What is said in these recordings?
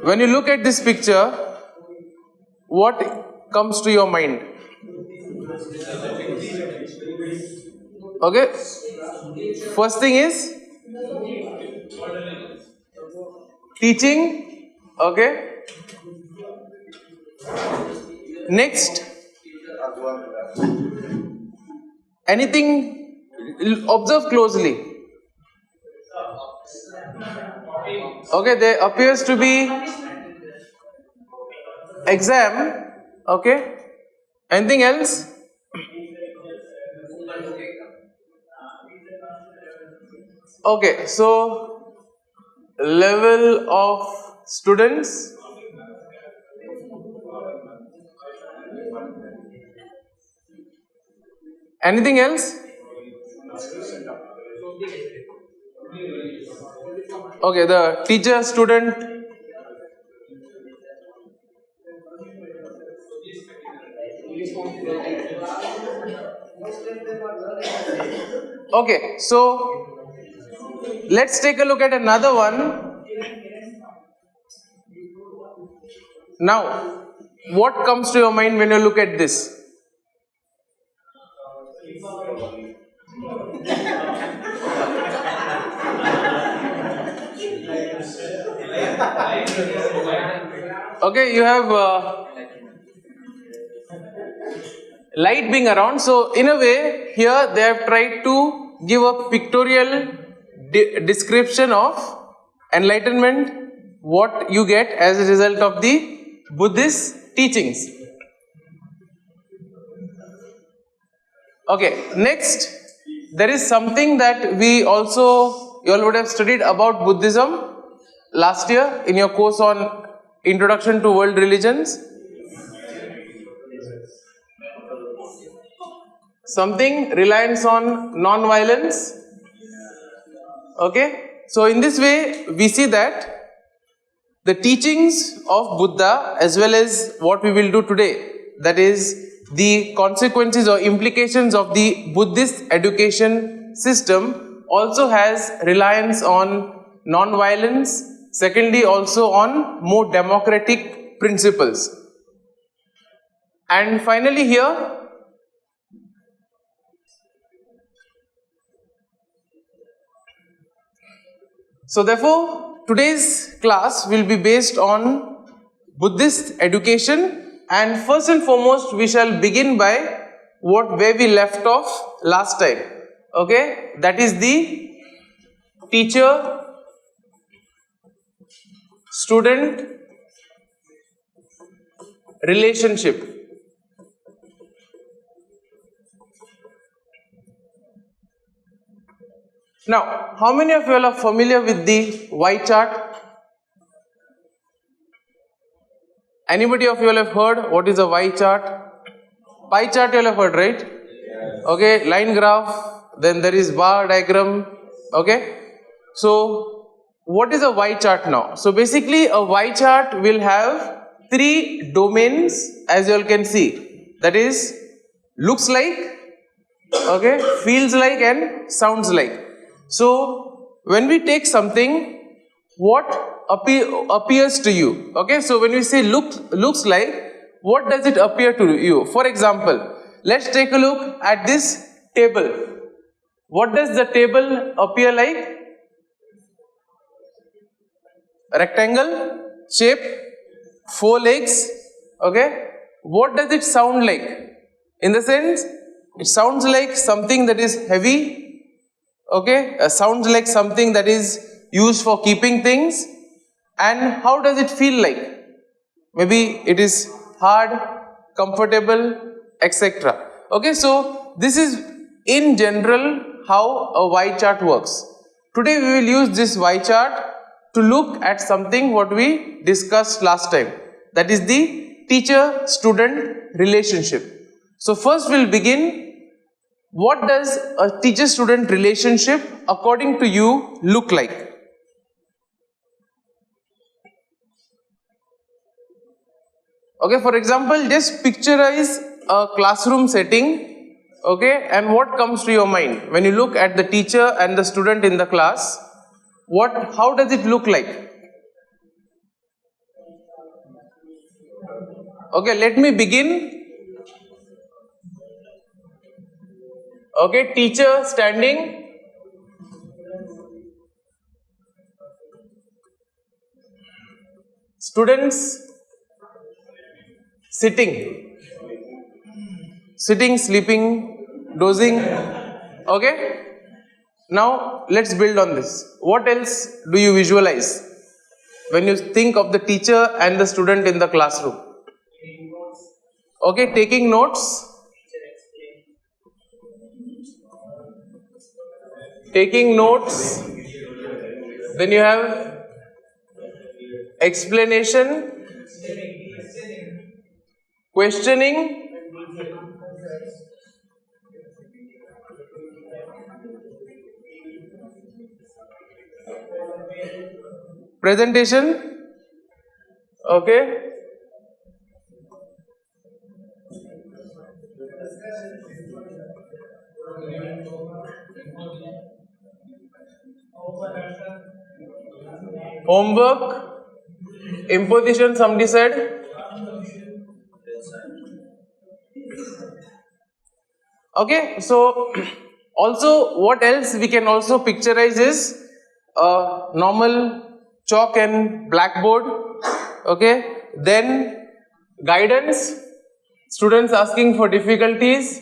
when you look at this picture, what comes to your mind? Okay, first thing is teaching. Okay, next, anything, observe closely. Okay, there appears to be exam. Okay, anything else? Okay, so level of students. Anything else? Okay, the teacher student. Okay, so let's take a look at another one. Now, what comes to your mind when you look at this? Okay, you have light being around. So in a way, here they have tried to give a pictorial description of enlightenment, what you get as a result of the Buddhist teachings. Okay, next, there is something that you all would have studied about Buddhism last year in your course on Introduction to World Religions. Something reliance on non-violence. Okay, so in this way we see that the teachings of Buddha, as well as what we will do today, that is the consequences or implications of the Buddhist education system, also has reliance on non-violence. Secondly, also on more democratic principles. And finally here, so therefore, today's class will be based on Buddhist education, and first and foremost we shall begin by where we left off last time. Okay, that is the teacher student relationship. Now, how many of you all are familiar with the Y chart? Anybody of you all have heard what is a Y chart? Pie chart you all have heard, right? Okay, line graph, then there is bar diagram. Okay, so what is a Y chart now? So basically a Y chart will have 3 domains, as you all can see. That is, looks like, okay, feels like and sounds like. So when we take something, what appears to you? Okay, so when we say looks like, what does it appear to you? For example, let's take a look at this table. What does the table appear like? Rectangle shape, 4 legs. Okay, what does it sound like? In the sense, it sounds like something that is heavy. Okay, sounds like something that is used for keeping things. And how does it feel like? Maybe it is hard, comfortable, etc. Okay, so this is in general how a Y chart works. Today we will use this Y chart to look at something what we discussed last time, that is the teacher-student relationship. So first we'll begin. What does a teacher-student relationship according to you look like? Okay, for example, just picturize a classroom setting, okay, and what comes to your mind when you look at the teacher and the student in the class? How does it look like? Okay, let me begin. Okay, teacher standing. Students sitting, sleeping, dozing. Okay. Now let's build on this. What else do you visualize when you think of the teacher and the student in the classroom? Okay, taking notes. Taking notes. Then you have explanation, questioning, presentation. Okay. Homework, imposition, somebody said. Okay, so also what else we can also picturize is a normal chalk and blackboard. Okay, then guidance, students asking for difficulties,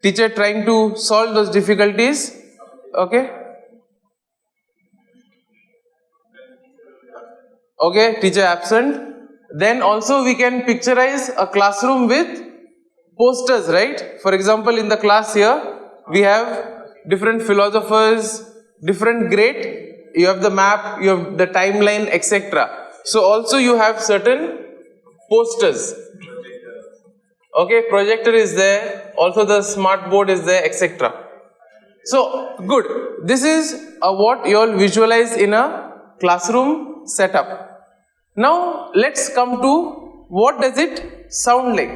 teacher trying to solve those difficulties. Okay. Okay, teacher absent. Then also we can picturize a classroom with posters, right? For example, in the class here, we have different philosophers, different grade. You have the map, you have the timeline, etc. So also you have certain posters. Okay, projector is there, also the smart board is there, etc. So good. This is what you all visualize in a classroom setup. Now let's come to what does it sound like.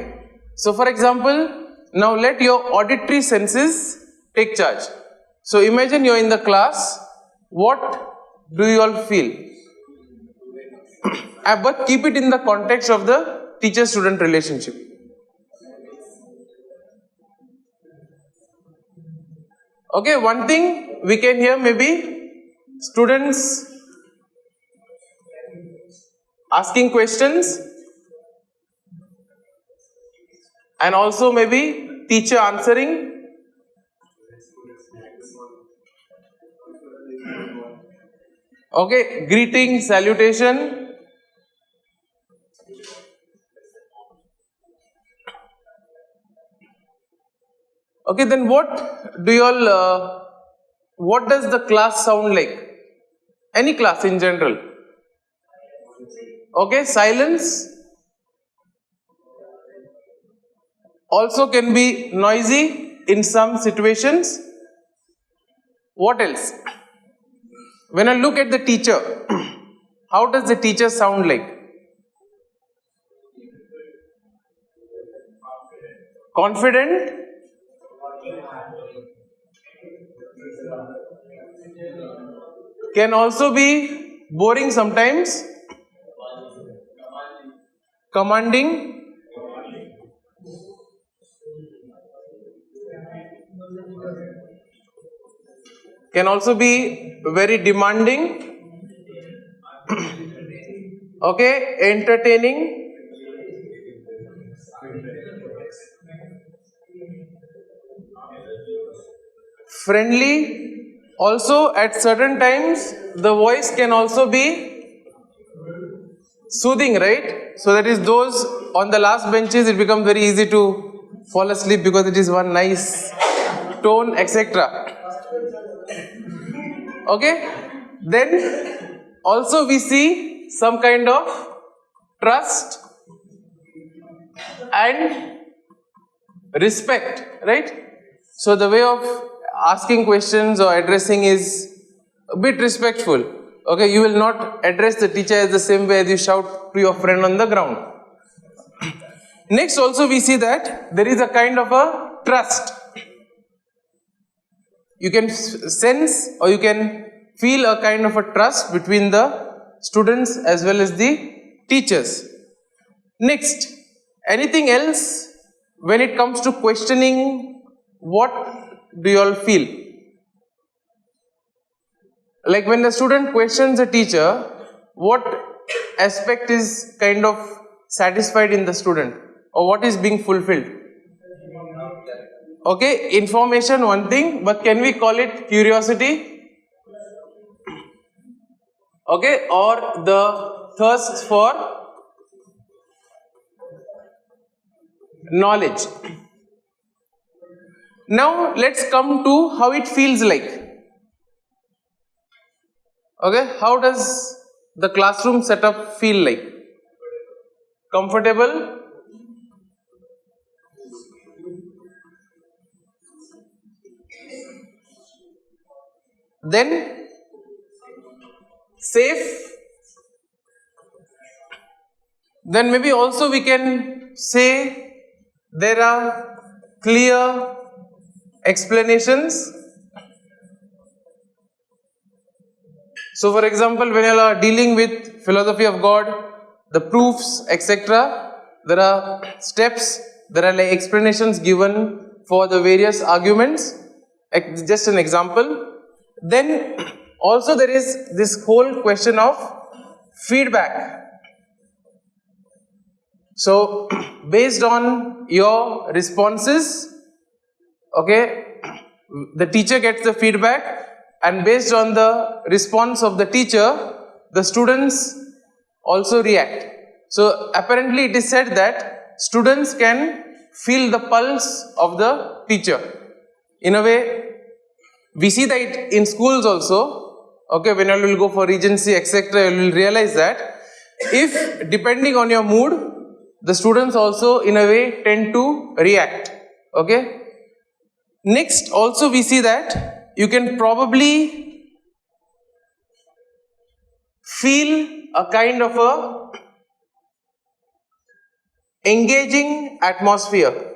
So for example, now let your auditory senses take charge. So imagine you're in the class, what do you all feel? But keep it in the context of the teacher-student relationship. Okay, one thing we can hear maybe students asking questions and also maybe teacher answering. Okay, greeting, salutation. Okay, then what does the class sound like? Any class in general. Okay, silence. Also can be noisy in some situations. What else? When I look at the teacher, how does the teacher sound like? Confident. Can also be boring sometimes. Commanding. Can also be very demanding. Okay, entertaining. Friendly. Also at certain times the voice can also be soothing, right? So that is those on the last benches, it becomes very easy to fall asleep because it is one nice tone, etc. Okay, then also we see some kind of trust and respect, right? So the way of asking questions or addressing is a bit respectful. Okay, you will not address the teacher as the same way as you shout to your friend on the ground. Next also we see that there is a kind of a trust. You can sense or you can feel a kind of a trust between the students as well as the teachers. Next, anything else when it comes to questioning, what do you all feel? Like when the student questions a teacher, what aspect is kind of satisfied in the student, or what is being fulfilled? Okay, information one thing, but can we call it curiosity? Okay, or the thirst for knowledge. Now let's come to how it feels like. Okay, how does the classroom setup feel like? Comfortable? Then safe? Then maybe also we can say there are clear explanations. So for example, when you are dealing with philosophy of God, the proofs, etc., there are steps, there are like explanations given for the various arguments. Just an example. Then also there is this whole question of feedback. So based on your responses, okay, the teacher gets the feedback, and based on the response of the teacher, the students also react. So apparently it is said that students can feel the pulse of the teacher. In a way, we see that in schools also, okay, when you will go for regency, etc., you will realize that if depending on your mood, the students also in a way tend to react. Okay. Next, also we see that you can probably feel a kind of a engaging atmosphere.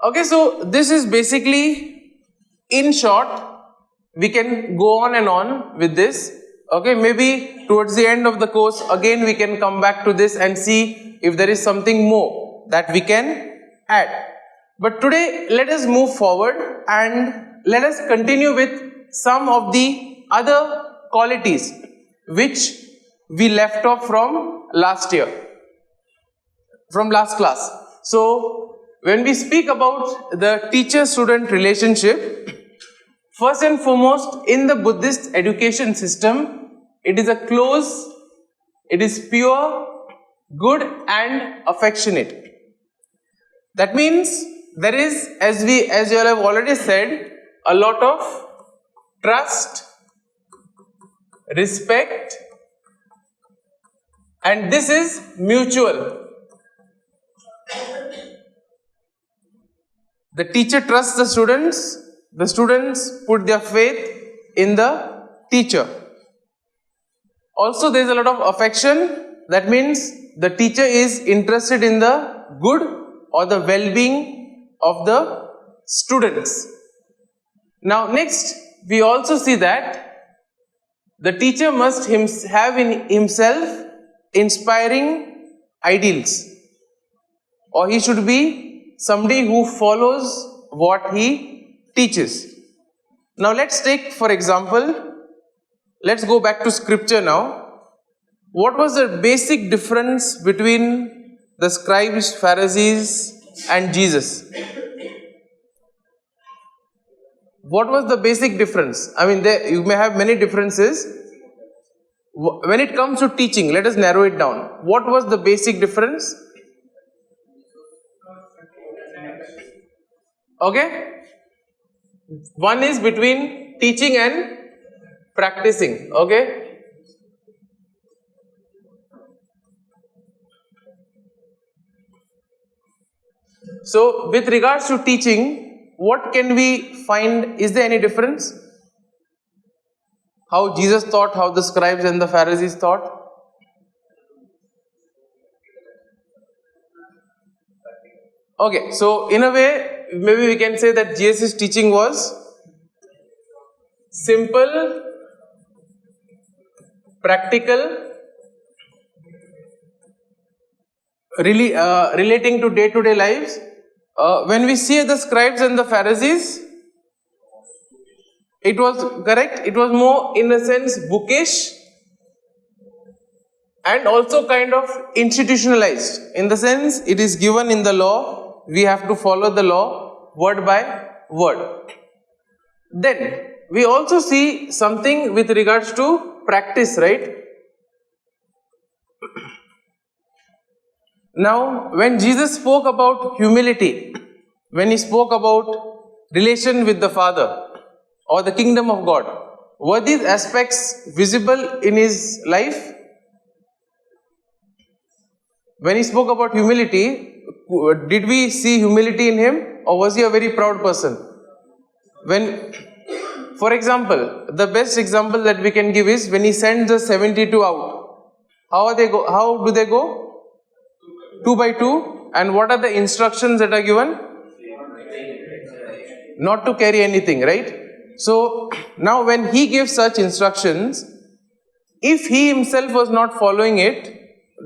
Okay, so this is basically, in short, we can go on and on with this. Okay, maybe towards the end of the course, again we can come back to this and see if there is something more that we can add. But today, let us move forward and let us continue with some of the other qualities which we left off from last year, from last class. So, when we speak about the teacher-student relationship, first and foremost, in the Buddhist education system, it is a close, it is pure, good and affectionate. That means there is, as you all have already said, a lot of trust, respect, and this is mutual. The teacher trusts the students put their faith in the teacher. Also, there is a lot of affection. That means the teacher is interested in the good or the well-being of the students. Now, next, we also see that the teacher must have in himself inspiring ideals, or he should be somebody who follows what he teaches. Now let's take, for example, let's go back to scripture now. What was the basic difference between the scribes, Pharisees and Jesus? What was the basic difference? I mean, you may have many differences. When it comes to teaching, let us narrow it down. What was the basic difference? Okay? One is between teaching and practicing. Okay? So, with regards to teaching, what can we find? Is there any difference? How Jesus taught, how the scribes and the Pharisees taught? Okay, so in a way, maybe we can say that Jesus' teaching was simple, practical, really relating to day-to-day lives. When we see the scribes and the Pharisees, it was correct. It was more, in a sense, bookish and also kind of institutionalized. In the sense, it is given in the law. We have to follow the law word by word. Then we also see something with regards to practice, right? Now, when Jesus spoke about humility, when he spoke about relation with the Father or the kingdom of God, were these aspects visible in his life? When he spoke about humility, did we see humility in him, or was he a very proud person? When, for example, the best example that we can give is when he sent the 72 out. How do they go? 2 by 2. And what are the instructions that are given? Not to carry anything, right? So now when he gives such instructions, if he himself was not following it,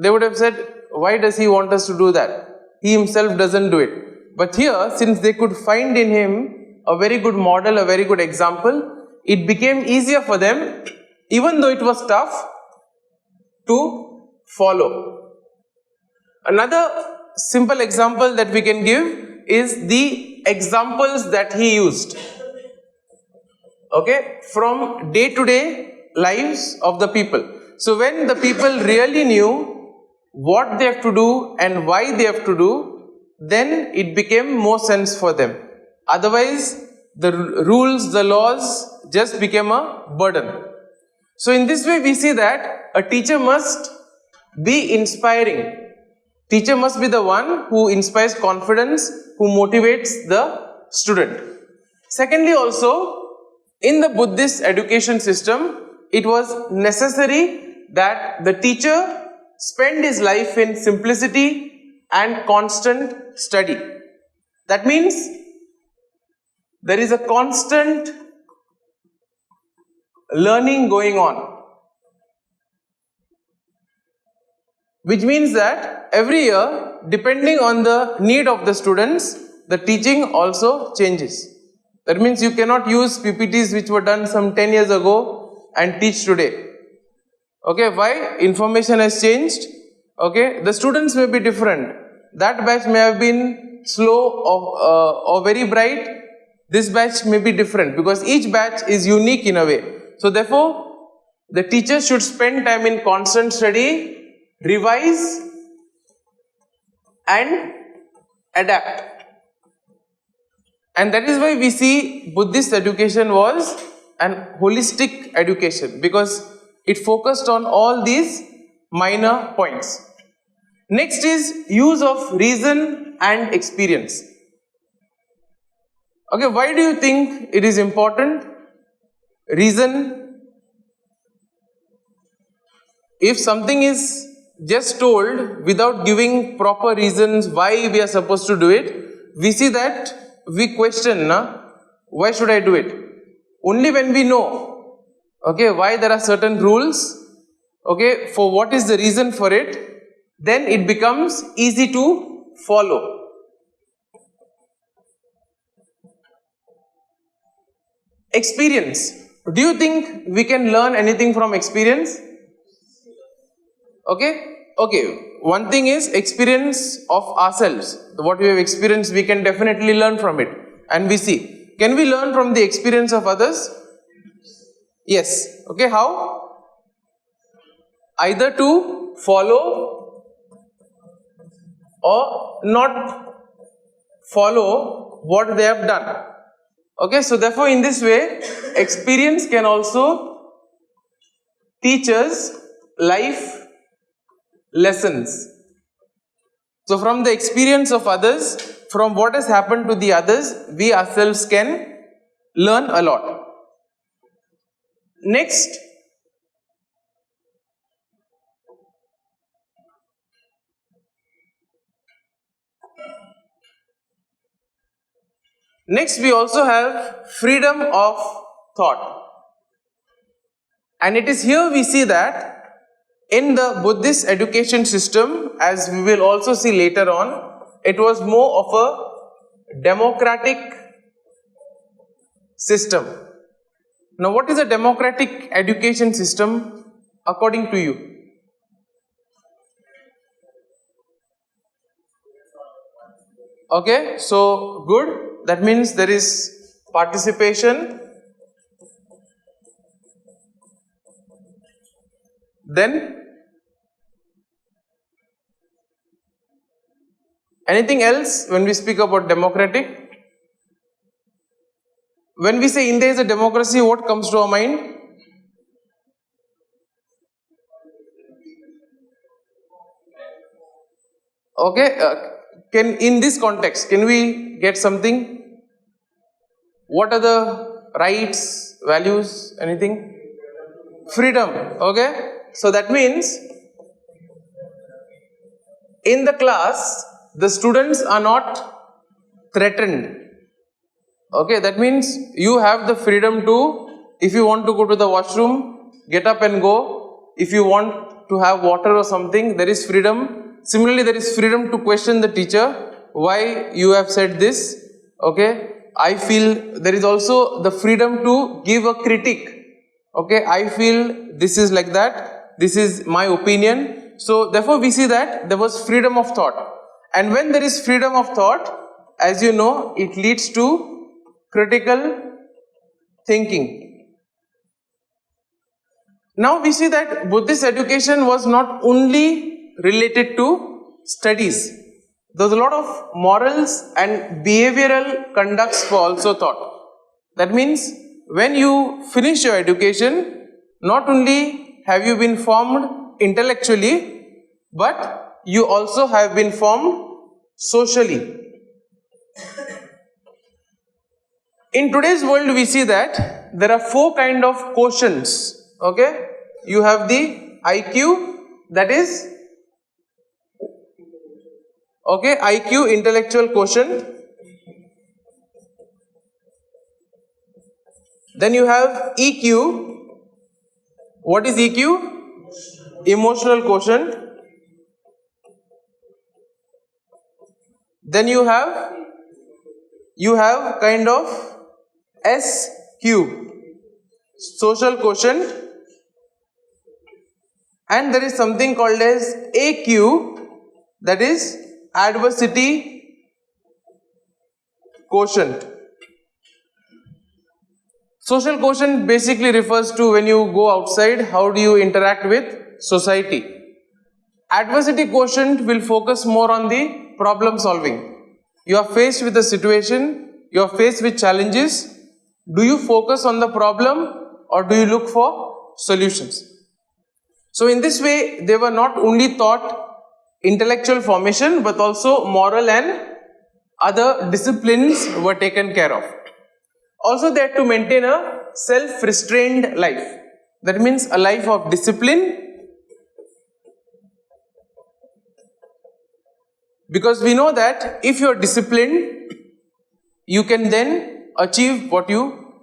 they would have said, why does he want us to do that? He himself doesn't do it. But here, since they could find in him a very good model, a very good example, it became easier for them, even though it was tough, to follow. Another simple example that we can give is the examples that he used. Okay, from day-to-day lives of the people. So when the people really knew what they have to do and why they have to do, then it became more sense for them. Otherwise, the rules, the laws just became a burden. So in this way, we see that a teacher must be inspiring. Teacher must be the one who inspires confidence, who motivates the student. Secondly, also, in the Buddhist education system, it was necessary that the teacher spend his life in simplicity and constant study. That means there is a constant learning going on. Which means that every year, depending on the need of the students, the teaching also changes. That means you cannot use PPTs which were done some 10 years ago and teach today. Okay, why? Information has changed. Okay, the students may be different. That batch may have been slow or very bright. This batch may be different because each batch is unique in a way. So therefore, the teacher should spend time in constant study, revise and adapt. And that is why we see Buddhist education was an holistic education, because it focused on all these minor points. Next is use of reason and experience. Okay, why do you think it is important? Reason. If something is just told without giving proper reasons why we are supposed to do it, we see that we question, why should I do it? Only when we know, okay, why there are certain rules, okay, for what is the reason for it, then it becomes easy to follow. Experience. Do you think we can learn anything from experience? Okay. One thing is experience of ourselves. What we have experienced, we can definitely learn from it. And we see. Can we learn from the experience of others? Yes. Okay, how? Either to follow or not follow what they have done. Okay, so therefore in this way, experience can also teach us life lessons. So from the experience of others, from what has happened to the others, we ourselves can learn a lot. Next, Next, we also have freedom of thought. And it is here we see that in the Buddhist education system, as we will also see later on, it was more of a democratic system. Now, what is a democratic education system according to you? Okay, so good. That means there is participation. Then, anything else when we speak about democratic? When we say India is a democracy, what comes to our mind? Okay, in this context, can we get something? What are the rights, values, anything? Freedom, okay? So that means in the class, the students are not threatened. Okay, that means you have the freedom to, if you want to go to the washroom, get up and go. If you want to have water or something, there is freedom. Similarly, there is freedom to question the teacher, why you have said this. Okay, I feel there is also the freedom to give a critique. Okay, I feel this is like that, this is my opinion. So therefore we see that there was freedom of thought. And when there is freedom of thought, as you know, it leads to critical thinking. Now we see that Buddhist education was not only related to studies. There was a lot of morals and behavioral conducts were also taught. That means when you finish your education, not only have you been formed intellectually, but you also have been formed socially. In today's world, we see that there are four kind of quotients. Okay, you have the IQ, that is, okay, IQ, intellectual quotient. Then you have EQ. What is EQ? Emotional quotient. Then you have kind of SQ, social quotient, and there is something called as AQ, that is adversity quotient. Social quotient basically refers to when you go outside, how do you interact with society. Adversity quotient will focus more on the problem solving. You are faced with a situation, you are faced with challenges. Do you focus on the problem or do you look for solutions? So in this way, they were not only taught intellectual formation, but also moral and other disciplines were taken care of. Also, they had to maintain a self-restrained life. That means a life of discipline. Because we know that if you are disciplined, you can then achieve what you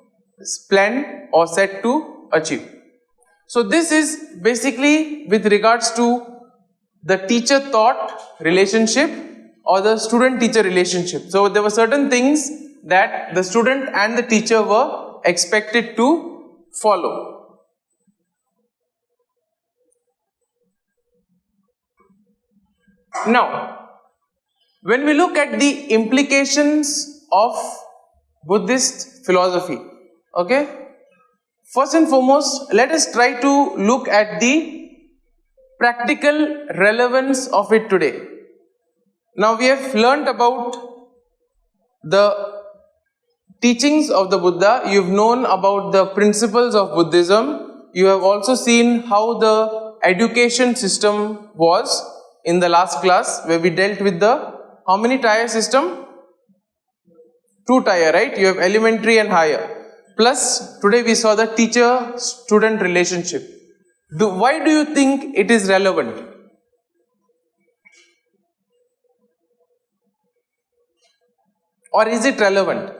planned or set to achieve. So this is basically with regards to the teacher-taught relationship or the student-teacher relationship. So there were certain things that the student and the teacher were expected to follow. Now, when we look at the implications of Buddhist philosophy, okay, first and foremost, let us try to look at the practical relevance of it today. Now, we have learnt about the teachings of the Buddha, you have known about the principles of Buddhism, you have also seen how the education system was in the last class, where we dealt with the, how many tier system? 2 tier, right? You have elementary and higher. Plus, today we saw the teacher-student relationship. Why do you think it is relevant? Or is it relevant?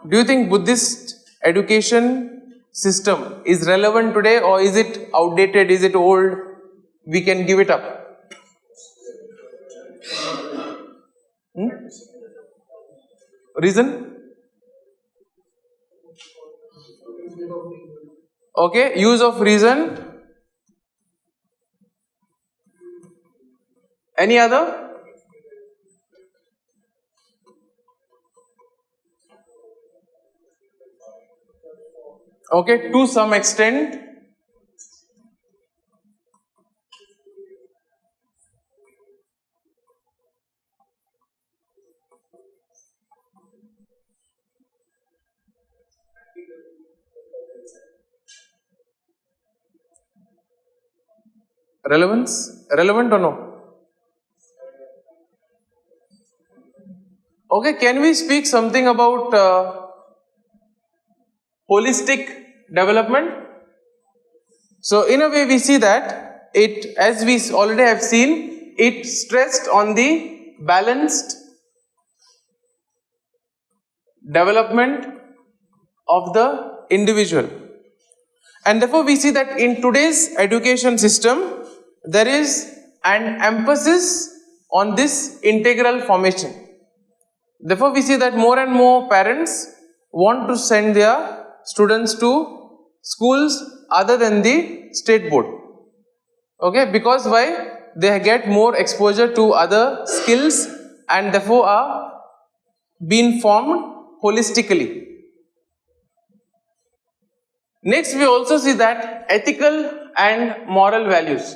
Do you think Buddhist education system is relevant today, or is it outdated, is it old? We can give it up. Reason? Okay, use of reason. Any other? Okay, to some extent. Relevance? Relevant or no? Okay, can we speak something about holistic development? So in a way we see that it, as we already have seen, it stressed on the balanced development of the individual. And therefore we see that in today's education system, there is an emphasis on this integral formation. Therefore we see that more and more parents want to send their students to schools other than the state board. Okay, because why? They get more exposure to other skills and therefore are being formed holistically. Next, we also see that ethical and moral values.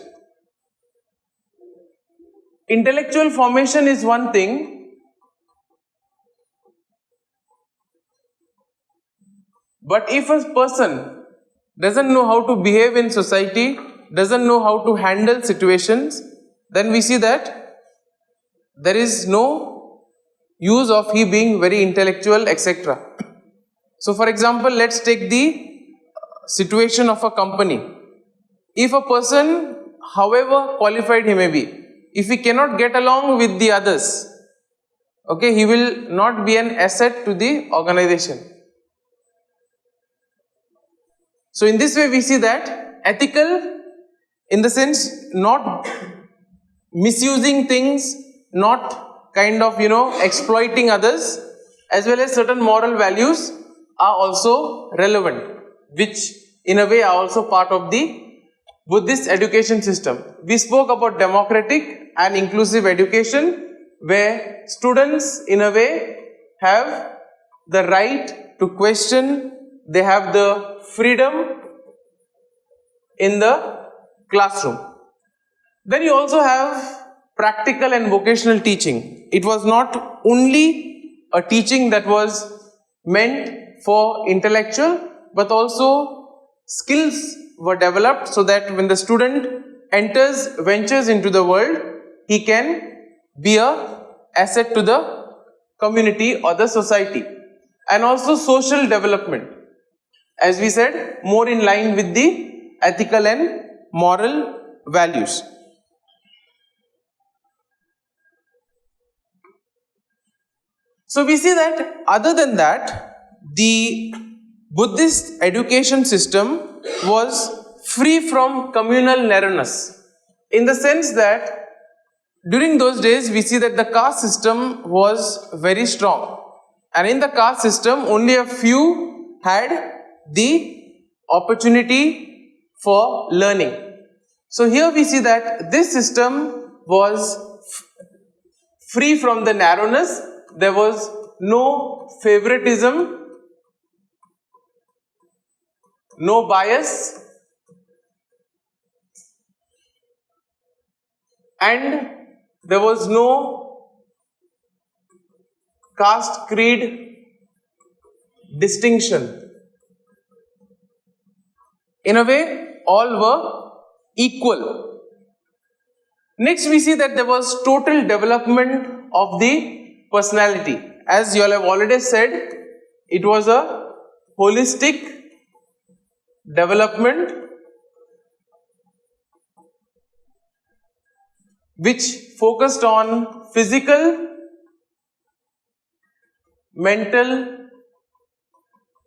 Intellectual formation is one thing, but if a person doesn't know how to behave in society, doesn't know how to handle situations, then we see that there is no use of he being very intellectual, etc. So for example, let's take the situation of a company. If a person, however qualified he may be, if he cannot get along with the others, okay, he will not be an asset to the organization. So in this way we see that ethical, in the sense not misusing things, not kind of exploiting others, as well as certain moral values are also relevant, which in a way are also part of the Buddhist education system. We spoke about democratic and inclusive education, where students in a way have the right to question, they have the freedom in the classroom. Then you also have practical and vocational teaching. It was not only a teaching that was meant for intellectual, but also skills were developed so that when the student ventures into the world, he can be a asset to the community or the society. And also social development, as we said, more in line with the ethical and moral values. So we see that other than that, the Buddhist education system was free from communal narrowness, in the sense that during those days we see that the caste system was very strong, and in the caste system only a few had the opportunity for learning. So here we see that this system was free from the narrowness. There was no favoritism, no bias, and there was no caste creed distinction. In a way, all were equal. Next, we see that there was total development of the personality. As you all have already said, it was a holistic development which focused on physical, mental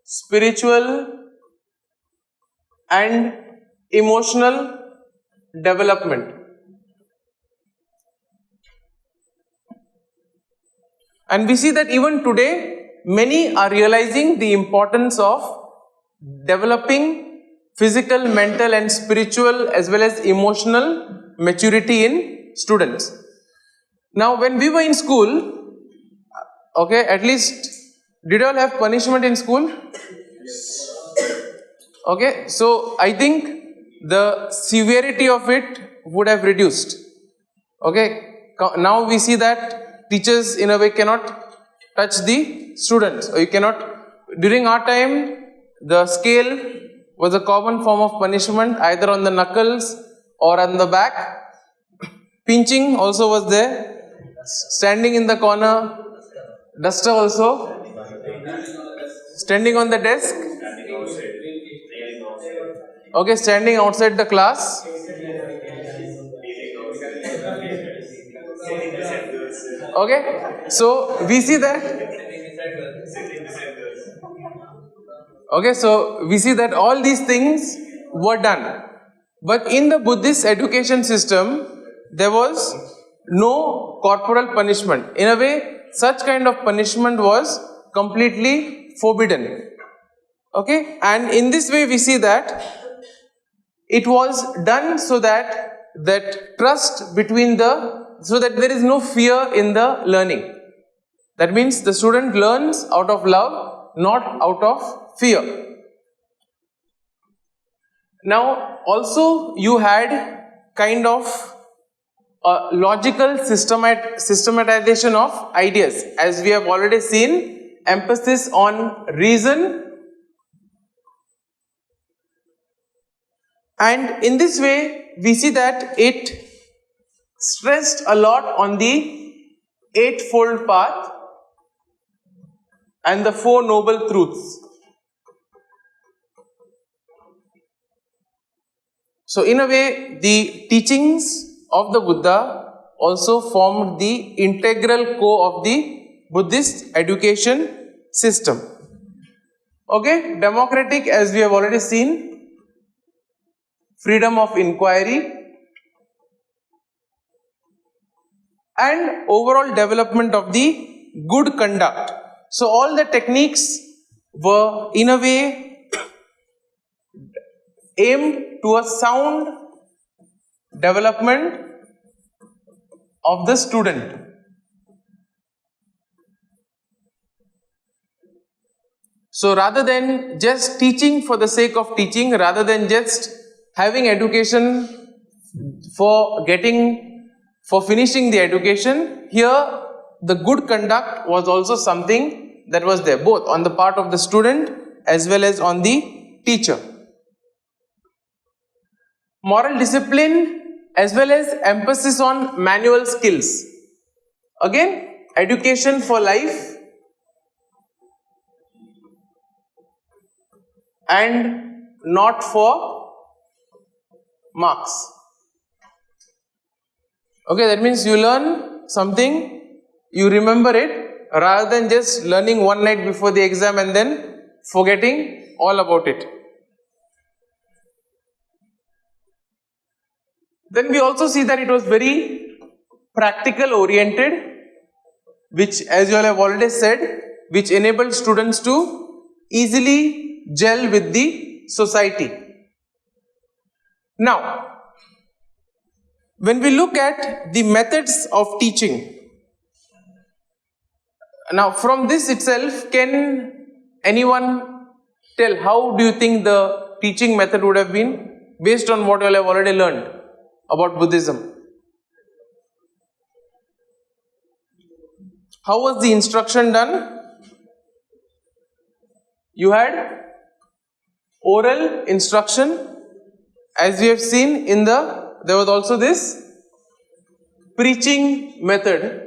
spiritual and emotional development. And we see that even today, many are realizing the importance of developing physical, mental and spiritual as well as emotional maturity in students. Now, when we were in school, okay, at least, did you all have punishment in school? Okay, so I think the severity of it would have reduced. Okay, now we see that teachers in a way cannot touch the students, or you cannot. During our time, the scale was a common form of punishment, either on the knuckles or on the back. Pinching also was there, standing in the corner, duster also, standing on the desk, okay, standing outside the class, okay, so we see that, okay, so we see that all these things were done. But in the Buddhist education system, there was no corporal punishment. In a way, such kind of punishment was completely forbidden. Okay, and in this way we see that it was done so that trust between so that there is no fear in the learning. That means the student learns out of love, not out of fear. Now, also you had kind of a logical systematization of ideas. As we have already seen, emphasis on reason. And in this way, we see that it stressed a lot on the Eightfold Path and the Four Noble Truths. So in a way, the teachings of the Buddha also formed the integral core of the Buddhist education system. Okay, democratic, as we have already seen, freedom of inquiry, and overall development of the good conduct. So all the techniques were in a way aimed to a sound development of the student. So rather than just teaching for the sake of teaching, rather than just having education for finishing the education, here the good conduct was also something that was there, both on the part of the student as well as on the teacher. Moral discipline as well as emphasis on manual skills. Again, education for life and not for marks. Okay, that means you learn something, you remember it, rather than just learning one night before the exam and then forgetting all about it. Then we also see that it was very practical oriented, which, as you all have already said, which enabled students to easily gel with the society. Now, when we look at the methods of teaching, now from this itself, can anyone tell how do you think the teaching method would have been based on what you all have already learned about Buddhism? How was the instruction done? You had oral instruction, as we have seen in there was also this preaching method.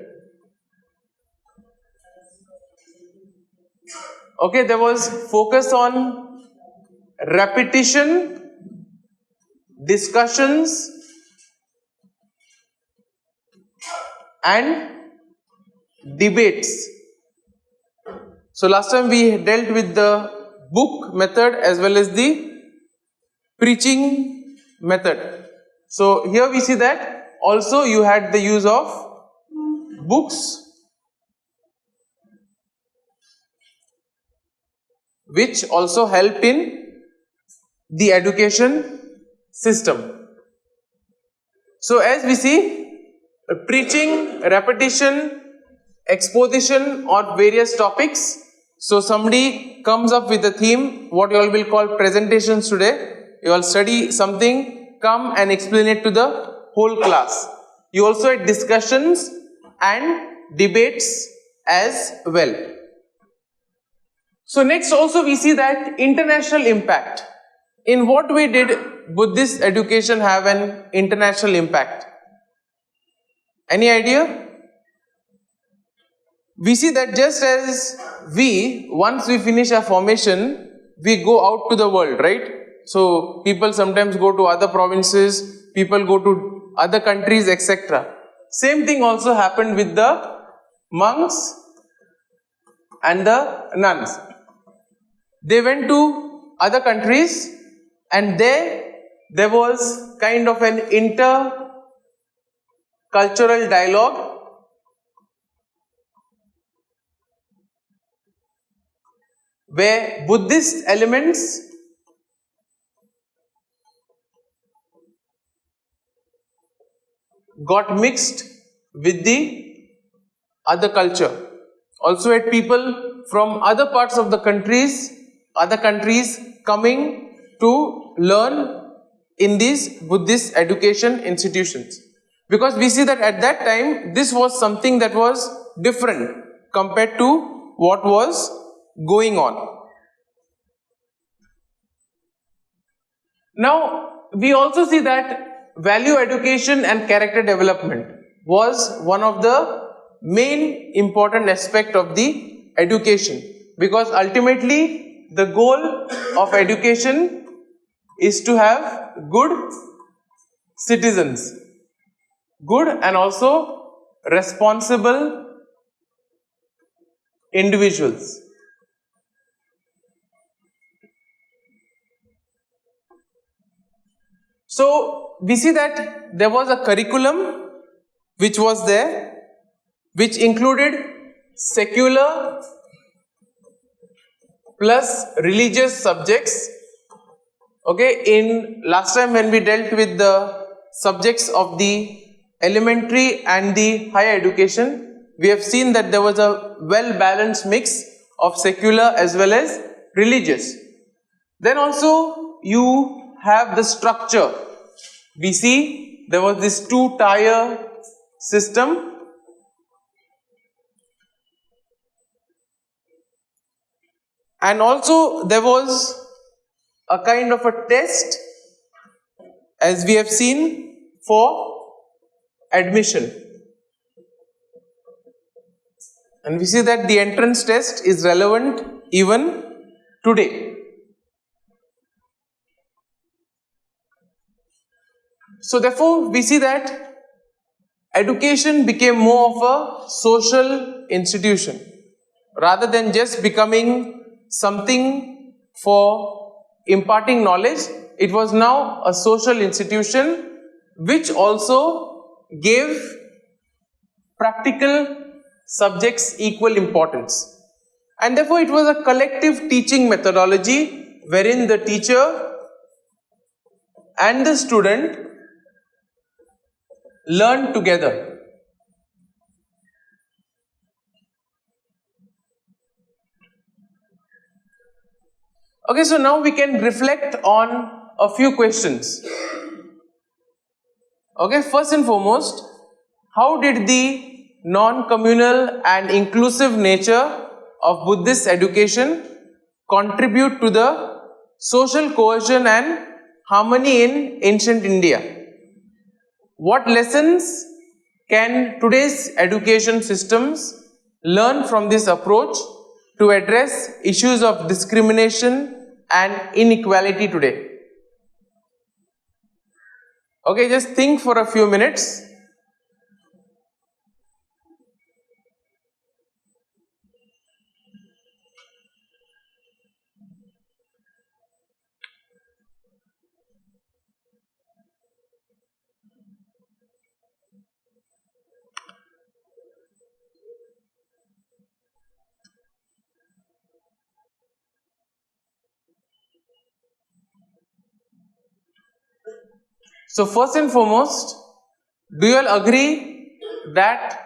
Okay, there was focus on repetition, discussions, and debates. So last time we dealt with the book method as well as the preaching method. So here we see that also you had the use of books which also help in the education system. So as we see, preaching, repetition, exposition or various topics. So somebody comes up with a theme, what you all will call presentations today. You all study something, come and explain it to the whole class. You also had discussions and debates as well. So next also we see that international impact. In what way did Buddhist education have an international impact? Any idea? We see that just as once we finish our formation, we go out to the world, right? So people sometimes go to other provinces, people go to other countries, etc. Same thing also happened with the monks and the nuns. They went to other countries and there was kind of an inter-cultural dialogue where Buddhist elements got mixed with the other culture. Also had people from other parts of the other countries coming to learn in these Buddhist education institutions. Because we see that at that time, this was something that was different compared to what was going on. Now, we also see that value education and character development was one of the main important aspect of the education, because ultimately the goal of education is to have good citizens, good and also responsible individuals. So we see that there was a curriculum which was there, which included secular plus religious subjects. Okay, in last time when we dealt with the subjects of the elementary and the higher education, we have seen that there was a well-balanced mix of secular as well as religious. Then also you have the structure. We see there was this two-tier system. And also there was a kind of a test, as we have seen, for admission. And we see that the entrance test is relevant even today. So therefore, we see that education became more of a social institution rather than just becoming something for imparting knowledge. It was now a social institution which also gave practical subjects equal importance. And therefore, it was a collective teaching methodology wherein the teacher and the student learn together. Okay, so now we can reflect on a few questions. Okay, first and foremost, how did the non-communal and inclusive nature of Buddhist education contribute to the social cohesion and harmony in ancient India? What lessons can today's education systems learn from this approach to address issues of discrimination and inequality today? Okay, just think for a few minutes. So first and foremost, do you all agree that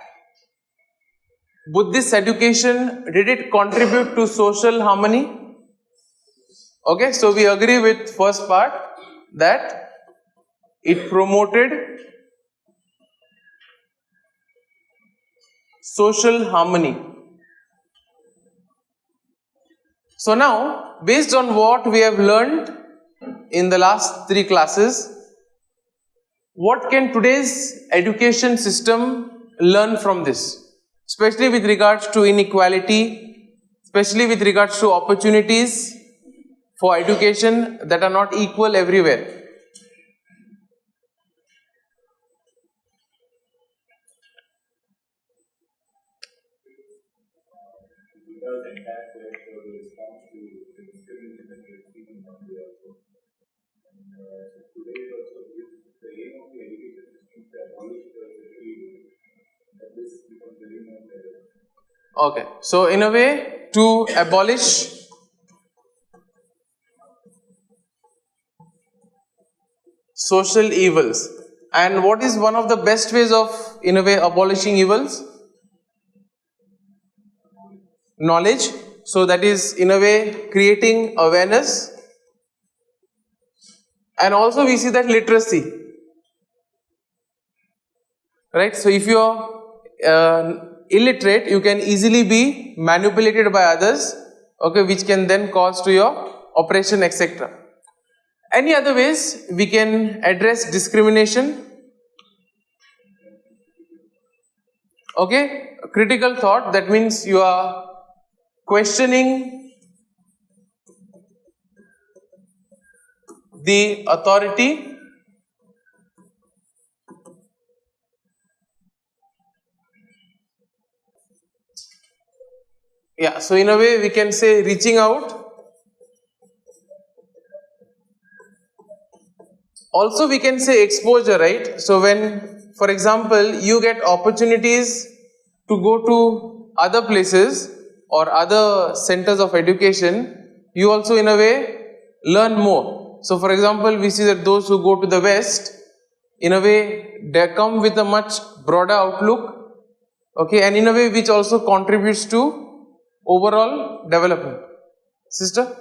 Buddhist education, did it contribute to social harmony? Okay, so we agree with first part that it promoted social harmony. So now, based on what we have learned in the last 3 classes, what can today's education system learn from this? Especially with regards to inequality, especially with regards to opportunities for education that are not equal everywhere. Okay, so in a way, to abolish social evils. And what is one of the best ways of, in a way, abolishing evils? Knowledge. So that is, in a way, creating awareness. And also we see that literacy. Right? So if you are illiterate, you can easily be manipulated by others, okay, which can then cause to your oppression, etc. Any other ways we can address discrimination? Okay, critical thought, that means you are questioning the authority. Yeah, so in a way we can say reaching out. Also we can say exposure, right? So when, for example, you get opportunities to go to other places or other centers of education, you also in a way learn more. So for example, we see that those who go to the West, in a way they come with a much broader outlook, okay, and in a way which also contributes to overall development. Sister?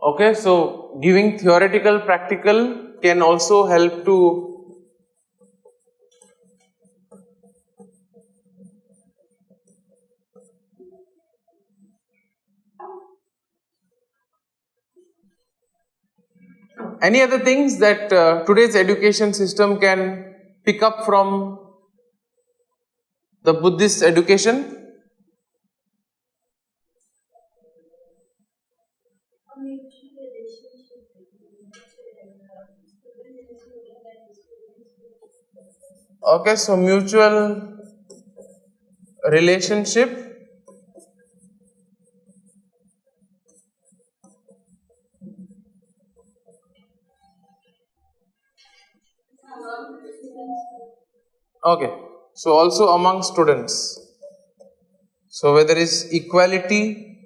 Okay, so giving theoretical, practical can also help to any other things that today's education system can pick up from the Buddhist education? Okay, so mutual relationship. Okay, so also among students. So where there is equality,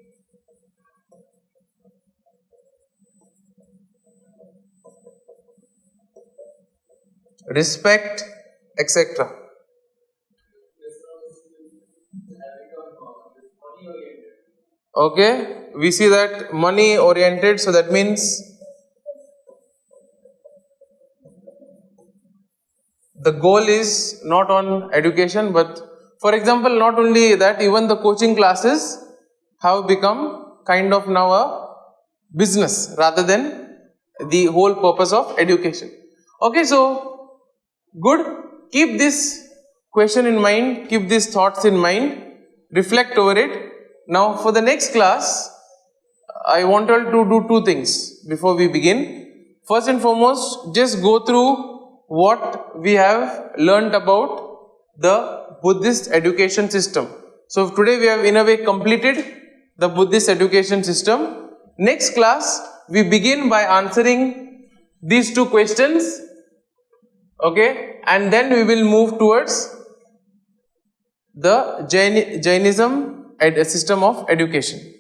respect, etc. Okay, we see that money oriented, so that means the goal is not on education, but for example, not only that, even the coaching classes have become kind of now a business rather than the whole purpose of education. Okay, so good. Keep this question in mind, keep these thoughts in mind, reflect over it. Now for the next class, I want you to do 2 things before we begin. First and foremost, just go through what we have learnt about the Buddhist education system. So today we have in a way completed the Buddhist education system. Next class we begin by answering these two questions, okay, and then we will move towards the Jainism system of education.